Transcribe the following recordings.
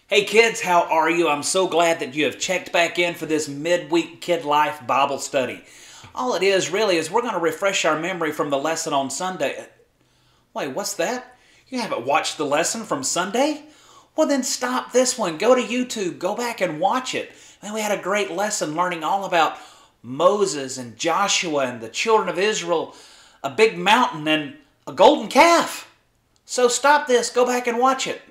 Hey kids, how are you? I'm so glad that you have checked back in for this midweek Kid Life Bible study. All it is really is we're going to refresh our memory from the lesson on Sunday. Wait, what's that? You haven't watched the lesson from Sunday? Well then stop this one. Go to YouTube. Go back and watch it. Man, we had a great lesson learning all about Moses and Joshua and the children of Israel, a big mountain and a golden calf. So stop this. Go back and watch it.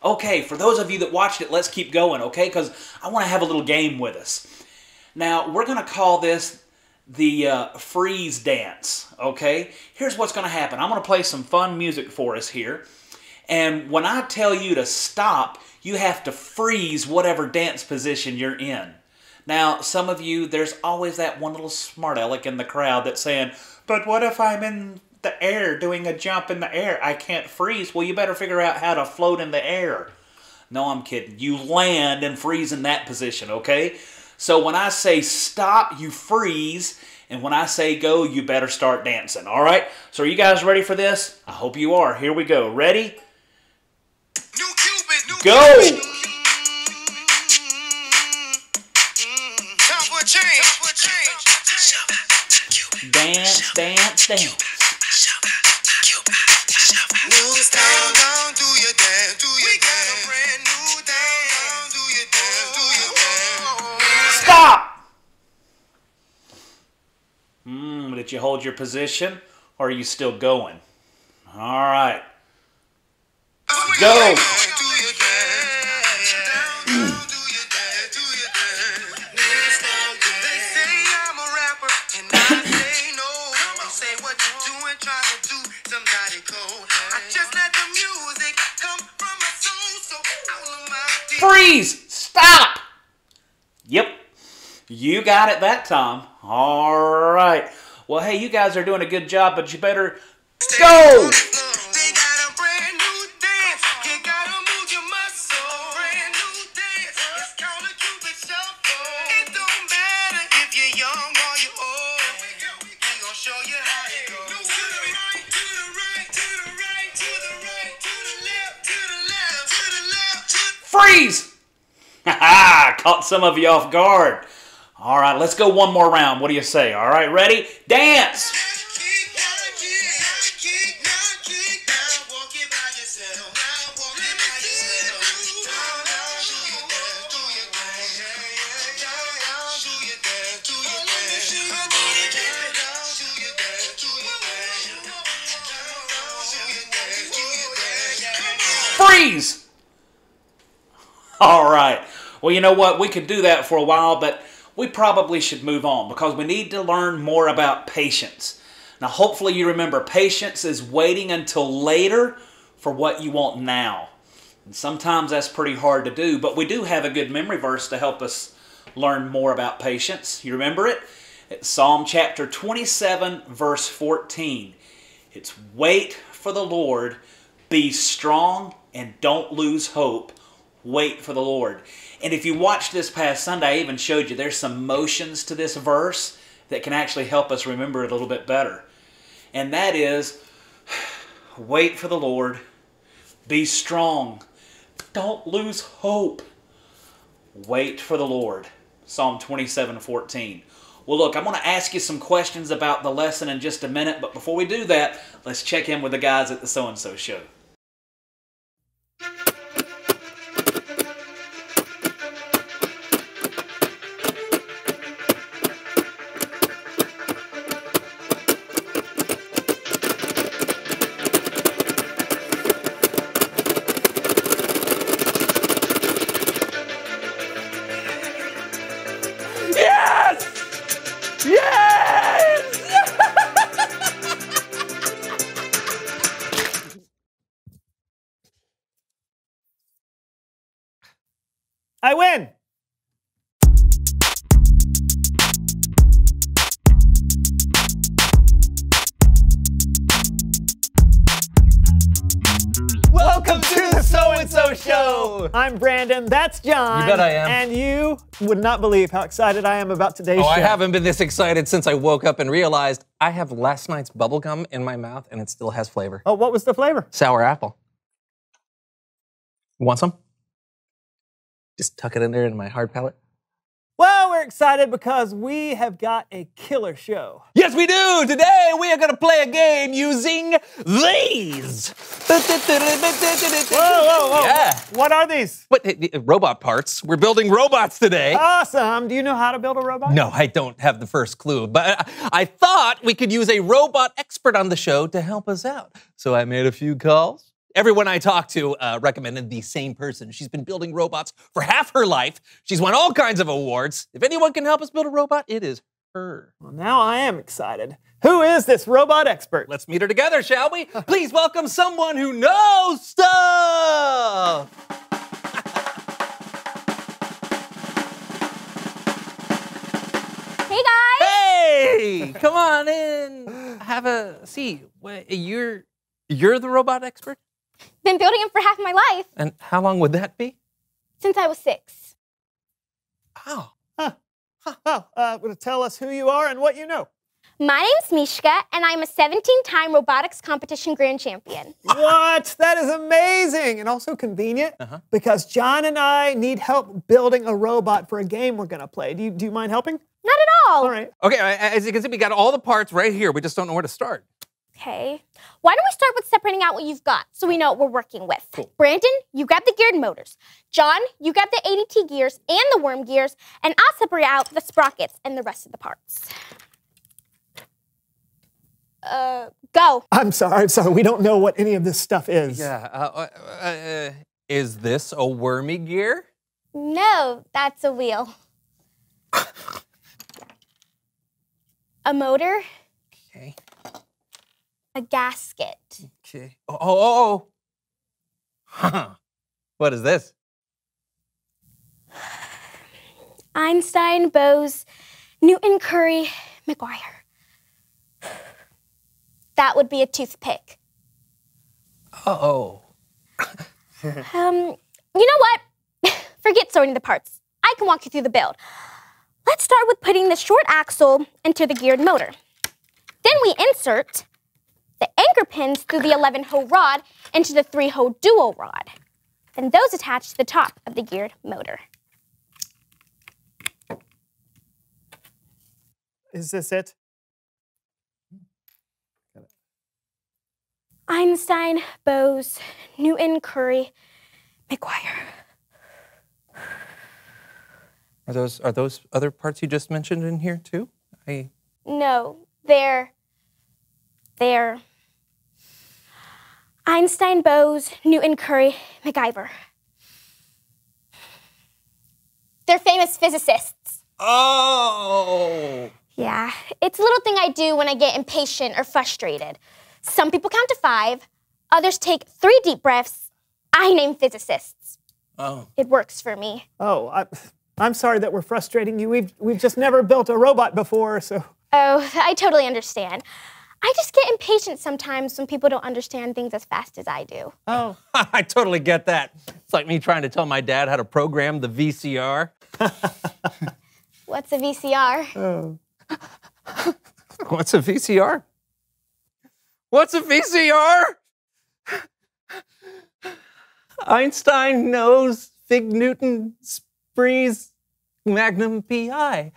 Okay, for those of you that watched it, let's keep going, okay? Because I want to have a little game with us. Now, we're going to call this the freeze dance, okay? Here's what's going to happen. I'm going to play some fun music for us here. And when I tell you to stop, you have to freeze whatever dance position you're in. Now, some of you, there's always that one little smart aleck in the crowd that's saying, but what if I'm in the air doing a jump in the air? I can't freeze. Well, you better figure out how to float in the air. No, I'm kidding. You land and freeze in that position, okay? So when I say stop, you freeze. And when I say go, you better start dancing, all right? So are you guys ready for this? I hope you are. Here we go. Ready? Go! Dance, dance, dance. Stop! Did you hold your position, or are you still going? All right. Go! Freeze! Stop! Yep. You got it that time. All right. Well, hey, you guys are doing a good job, but you better go! Freeze! Ha-ha! Caught some of you off guard. All right, let's go one more round. What do you say? All right, ready? Dance! Freeze! All right. Well, you know what? We could do that for a while, but we probably should move on because we need to learn more about patience. Now, hopefully you remember patience is waiting until later for what you want now. And sometimes that's pretty hard to do, but we do have a good memory verse to help us learn more about patience. You remember it? It's Psalm chapter 27, verse 14. It's wait for the Lord, be strong, and don't lose hope. Wait for the Lord. And if you watched this past Sunday, I even showed you there's some motions to this verse that can actually help us remember it a little bit better. And that is, wait for the Lord, be strong, don't lose hope. Wait for the Lord. Psalm 27:14. Well, look, I'm going to ask you some questions about the lesson in just a minute, but before we do that, let's check in with the guys at the So-and-So Show. I win! Welcome to the So-and-So Show! I'm Brandon, that's John. You bet I am. And you would not believe how excited I am about today's show. I haven't been this excited since I woke up and realized I have last night's bubble gum in my mouth and it still has flavor. Oh, what was the flavor? Sour apple. You want some? Just tuck it in there in my hard palate. Well, we're excited because we have got a killer show. Yes, we do! Today we are gonna play a game using these! Whoa. Yeah. What are these? What, robot parts. We're building robots today. Awesome. Do you know how to build a robot? No, I don't have the first clue, but I thought we could use a robot expert on the show to help us out. So I made a few calls. Everyone I talked to recommended the same person. She's been building robots for half her life. She's won all kinds of awards. If anyone can help us build a robot, it is her. Well, now I am excited. Who is this robot expert? Let's meet her together, shall we? Please welcome someone who knows stuff! Hey guys! Hey! Come on in. Have a seat. Wait, you're the robot expert? Been building them for half my life, And how long would that be? since I was 6. Oh. Will tell us who you are and what you know. My name's Mishka, and I'm a 17-time robotics competition grand champion. What? That is amazing and also convenient because John and I need help building a robot for a game we're gonna play. Do you mind helping? Not at all. All right. Okay, as you can see, we got all the parts right here. We just don't know where to start. Okay. Why don't we start with separating out what you've got so we know what we're working with? Cool. Brandon, you grab the geared motors. John, you grab the ADT gears and the worm gears, and I'll separate out the sprockets and the rest of the parts. Go. I'm sorry. We don't know what any of this stuff is. Yeah. Is this a wormy gear? No, that's a wheel. A motor. Okay. A gasket. Okay. Oh. What is this? Einstein, Bose, Newton, Curry, McGuire. That would be a toothpick. Oh. You know what? Forget sorting the parts. I can walk you through the build. Let's start with putting the short axle into the geared motor. Then we insert the anchor pins through the 11-hole rod into the 3-hole dual rod. Then those attach to the top of the geared motor. Is this it? Einstein, Bose, Newton, Curry, McGuire. Are those other parts you just mentioned in here too? No, they're Einstein, Bose, Newton, Curry, MacGyver. They're famous physicists. Oh! Yeah, it's a little thing I do when I get impatient or frustrated. Some people count to 5, others take 3 deep breaths. I name physicists. Oh. It works for me. Oh, I'm sorry that we're frustrating you. We've just never built a robot before, so. Oh, I totally understand. I just get impatient sometimes when people don't understand things as fast as I do. Oh. I totally get that. It's like me trying to tell my dad how to program the VCR. What's a VCR? Oh. What's a VCR? What's a VCR? Einstein knows Fig Newton Spree's Magnum PI.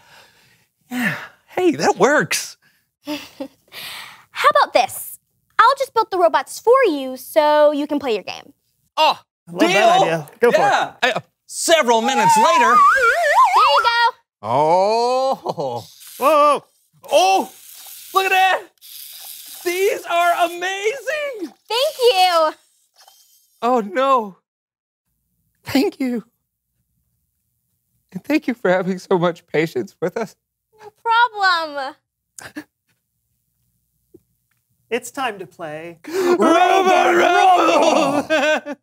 Yeah, hey, that works. How about this? I'll just build the robots for you so you can play your game. Oh, Love deal. that idea. Go for it. Several minutes later. There you go. Oh. Whoa. Oh, look at that. These are amazing. Thank you. Oh, no. Thank you. And thank you for having so much patience with us. No problem. It's time to play. Robot Rumble!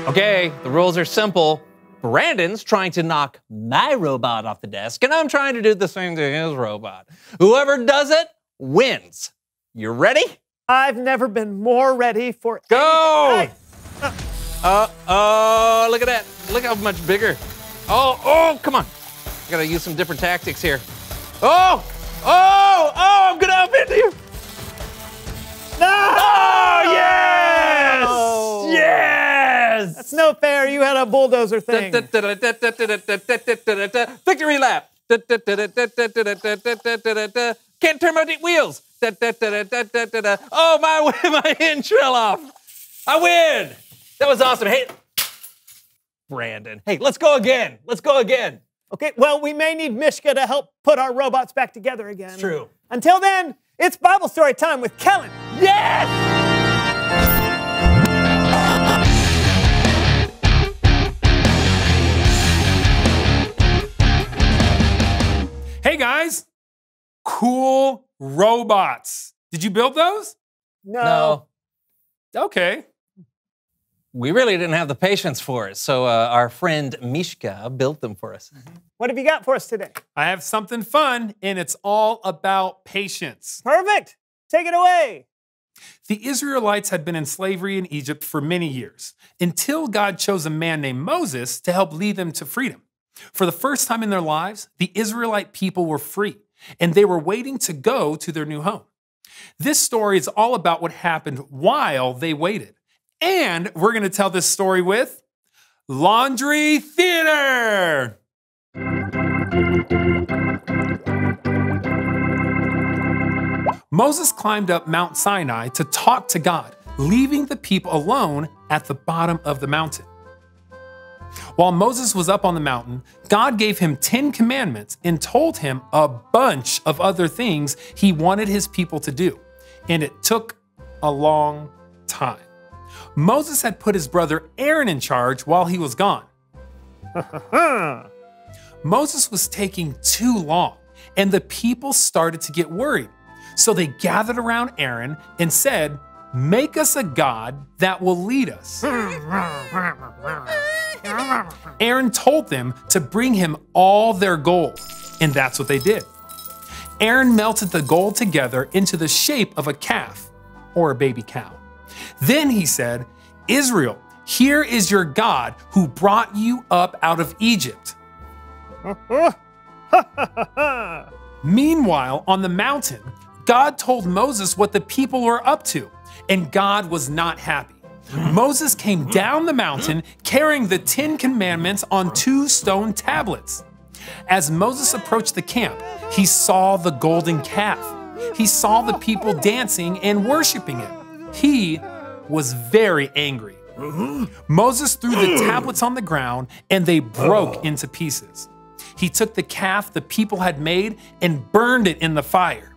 Okay, the rules are simple. Brandon's trying to knock my robot off the desk, and I'm trying to do the same to his robot. Whoever does it wins. You ready? I've never been more ready for. Go! Hey. Oh, look at that. Look how much bigger. Oh, come on. I gotta use some different tactics here. Oh, I'm gonna upend you. No! Oh, yes! That's no fair. You had a bulldozer thing. Victory lap. Can't turn my wheels. Oh, my intro off. I win. That was awesome. Hey, Brandon. Hey, let's go again. Let's go again. Okay, well, we may need Mishka to help put our robots back together again. It's true. Until then, it's Bible story time with Kellen. Yes! Hey guys, cool robots. Did you build those? No. Okay. We really didn't have the patience for it, so our friend Mishka built them for us. What have you got for us today? I have something fun, and it's all about patience. Perfect. Take it away. The Israelites had been in slavery in Egypt for many years, until God chose a man named Moses to help lead them to freedom. For the first time in their lives, the Israelite people were free, and they were waiting to go to their new home. This story is all about what happened while they waited. And we're going to tell this story with Laundry Theater. Moses climbed up Mount Sinai to talk to God, leaving the people alone at the bottom of the mountain. While Moses was up on the mountain, God gave him 10 commandments and told him a bunch of other things he wanted his people to do. And it took a long time. Moses had put his brother Aaron in charge while he was gone. Moses was taking too long, and the people started to get worried. So they gathered around Aaron and said, "Make us a god that will lead us." Aaron told them to bring him all their gold, and that's what they did. Aaron melted the gold together into the shape of a calf or a baby cow. Then he said, "Israel, here is your God who brought you up out of Egypt." Meanwhile, on the mountain, God told Moses what the people were up to, and God was not happy. Moses came down the mountain carrying the 10 commandments on 2 stone tablets. As Moses approached the camp, he saw the golden calf. He saw the people dancing and worshiping it. He was very angry. Moses threw the tablets on the ground and they broke into pieces. He took the calf the people had made and burned it in the fire.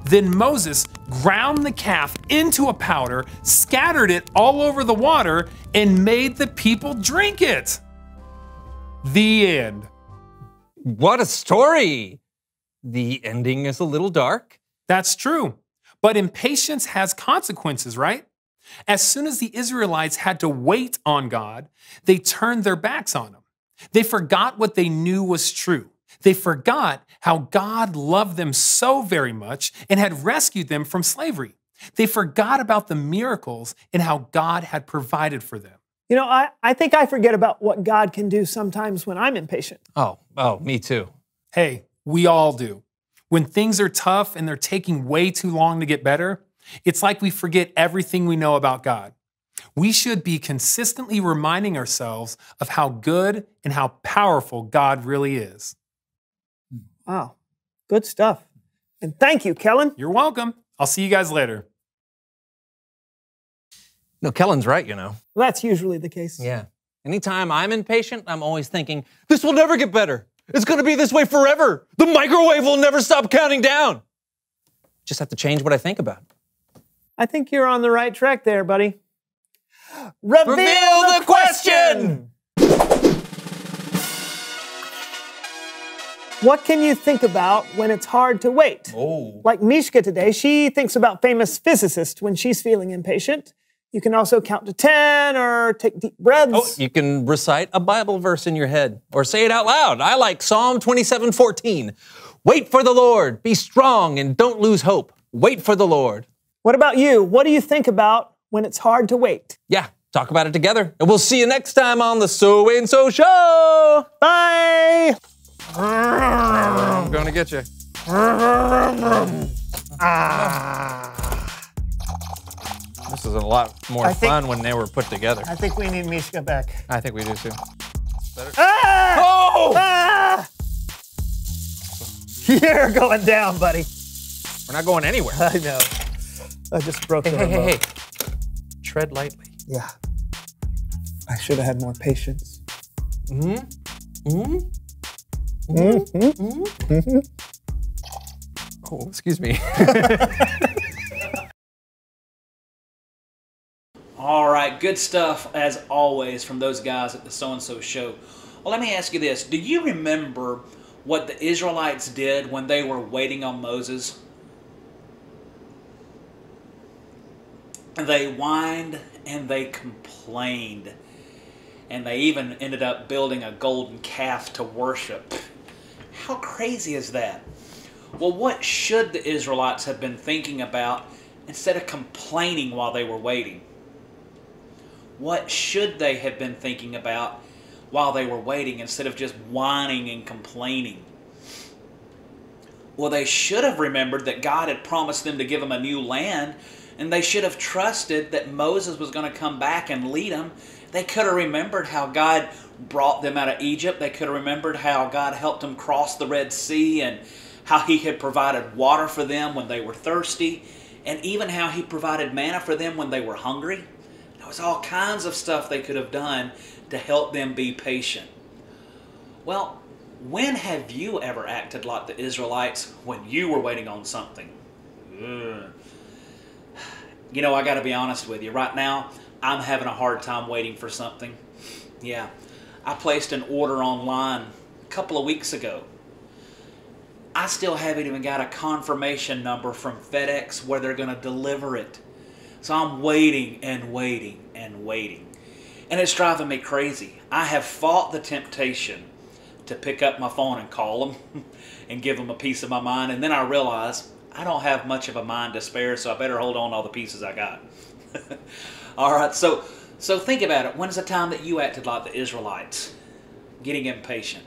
Then Moses ground the calf into a powder, scattered it all over the water, and made the people drink it. The end. What a story! The ending is a little dark. That's true. But impatience has consequences, right? As soon as the Israelites had to wait on God, they turned their backs on him. They forgot what they knew was true. They forgot how God loved them so very much and had rescued them from slavery. They forgot about the miracles and how God had provided for them. You know, I think I forget about what God can do sometimes when I'm impatient. Oh, me too. Hey, we all do. When things are tough and they're taking way too long to get better, it's like we forget everything we know about God. We should be consistently reminding ourselves of how good and how powerful God really is. Wow, good stuff. And thank you, Kellen. You're welcome. I'll see you guys later. No, Kellen's right, you know. Well, that's usually the case. Yeah. Anytime I'm impatient, I'm always thinking, this will never get better. It's going to be this way forever. The microwave will never stop counting down. Just have to change what I think about. I think you're on the right track there, buddy. Reveal the question! What can you think about when it's hard to wait? Oh. Like Mishka today, she thinks about famous physicists when she's feeling impatient. You can also count to 10 or take deep breaths. Oh, you can recite a Bible verse in your head or say it out loud. I like Psalm 27:14. Wait for the Lord, be strong and don't lose hope. Wait for the Lord. What about you? What do you think about when it's hard to wait? Yeah, talk about it together. And we'll see you next time on the So and So Show. Bye! I'm gonna get you. This is a lot more I think- fun when they were put together. I think we need Mishka back. I think we do too. Ah! Oh! Ah! You're going down, buddy. We're not going anywhere. I know. I just broke the remote. Hey. Tread lightly. Yeah. I should have had more patience. Oh, excuse me. All right, good stuff as always from those guys at the So-and-So Show. Well, let me ask you this. Do you remember what the Israelites did when they were waiting on Moses? They whined and they complained. And they even ended up building a golden calf to worship. How crazy is that? Well, what should the Israelites have been thinking about instead of complaining while they were waiting? What should they have been thinking about while they were waiting instead of just whining and complaining? Well, they should have remembered that God had promised them to give them a new land, and they should have trusted that Moses was going to come back and lead them. They could have remembered how God brought them out of Egypt. They could have remembered how God helped them cross the Red Sea and how He had provided water for them when they were thirsty, and even how He provided manna for them when they were hungry. There was all kinds of stuff they could have done to help them be patient. Well, when have you ever acted like the Israelites when you were waiting on something? You know, I got to be honest with you. Right now, I'm having a hard time waiting for something. Yeah, I placed an order online a couple of weeks ago. I still haven't even got a confirmation number from FedEx where they're going to deliver it. So I'm waiting and waiting and waiting. And it's driving me crazy. I have fought the temptation to pick up my phone and call them and give them a piece of my mind. And then I realize I don't have much of a mind to spare, so I better hold on to all the pieces I got. All right, so think about it. When's the time that you acted like the Israelites, getting impatient?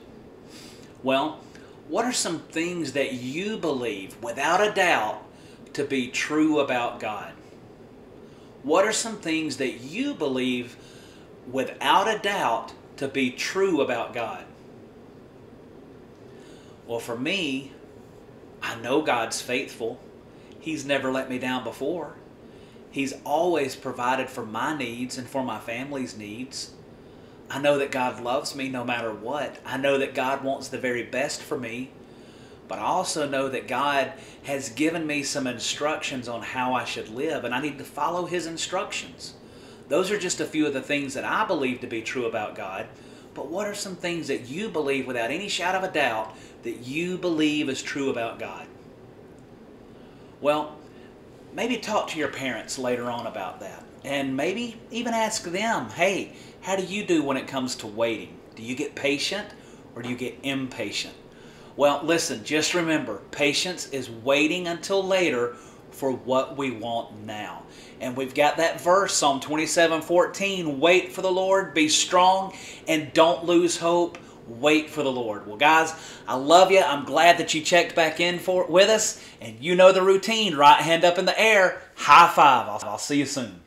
Well, what are some things that you believe, without a doubt, to be true about God? What are some things that you believe, without a doubt, to be true about God? Well, for me, I know God's faithful. He's never let me down before. He's always provided for my needs and for my family's needs. I know that God loves me no matter what. I know that God wants the very best for me. But I also know that God has given me some instructions on how I should live, and I need to follow His instructions. Those are just a few of the things that I believe to be true about God. But what are some things that you believe without any shadow of a doubt that you believe is true about God? Well, maybe talk to your parents later on about that. And maybe even ask them, hey, how do you do when it comes to waiting? Do you get patient or do you get impatient? Well, listen, just remember, patience is waiting until later for what we want now. And we've got that verse, Psalm 27:14, wait for the Lord, be strong, and don't lose hope. Wait for the Lord. Well, guys, I love you. I'm glad that you checked back in with us. And you know the routine, right hand up in the air, high five. I'll see you soon.